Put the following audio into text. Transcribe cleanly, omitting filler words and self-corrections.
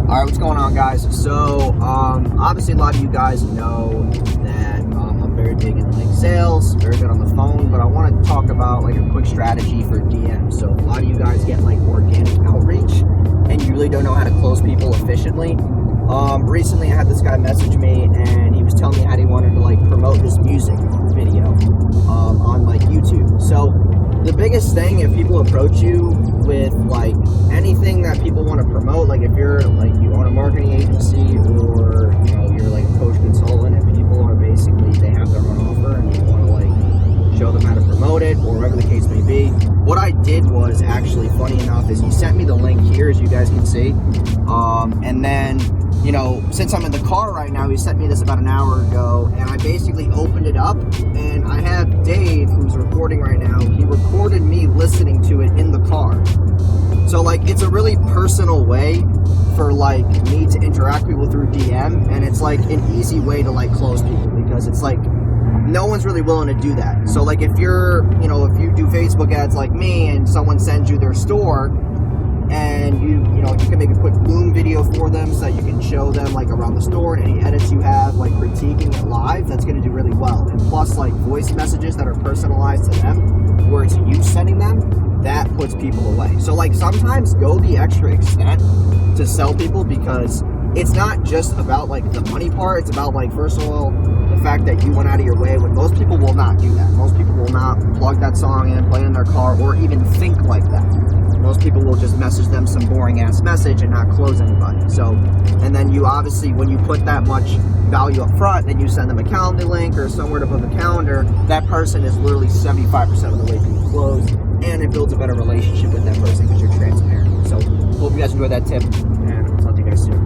Alright, what's going on, guys? So, obviously a lot of you guys know that I'm very big in like sales, very good on the phone, but I want to talk about like a quick strategy for DM. So, a lot of you guys get like organic outreach and you really don't know how to close people efficiently. Recently I had this guy message me and he was telling me how he wanted to like promote his music video on like YouTube. So, the biggest thing, if people approach you with like anything that people want to promote, like if you're like you own a marketing agency or you know you're like a coach consultant and people are basically they have their own offer and you want to like show them how to promote it or whatever the case may be, what I did was actually funny enough is he sent me the link here, as you guys can see, and then you know, since I'm in the car right now, he sent me this about an hour ago, and I basically opened it up, and I have Dave, who's recording right now, he recorded me listening to it in the car. So, like, it's a really personal way for, like, me to interact with people through DM, and it's, like, an easy way to, like, close people, because it's, like, no one's really willing to do that. So, like, if you're, you know, if you do Facebook ads like me, and someone sends you their store, and you can make a quick Loom video for them so that you can show them like around the store and any edits you have, like critiquing it live, that's going to do really well. And plus like voice messages that are personalized to them, where it's you sending them, that puts people away. So like sometimes go the extra extent to sell people, because it's not just about like the money part, it's about like, first of all, the fact that you went out of your way. When most people will not do that. Most people will not plug that song in, play in their car, or even think like that. Most people will just message them some boring ass message and not close anybody. So, and then you obviously, when you put that much value up front, then you send them a calendar link or somewhere to put the calendar, that person is literally 75% of the way to close, and it builds a better relationship with that person because you're transparent. So, hope you guys enjoyed that tip, and I'll talk to you guys soon.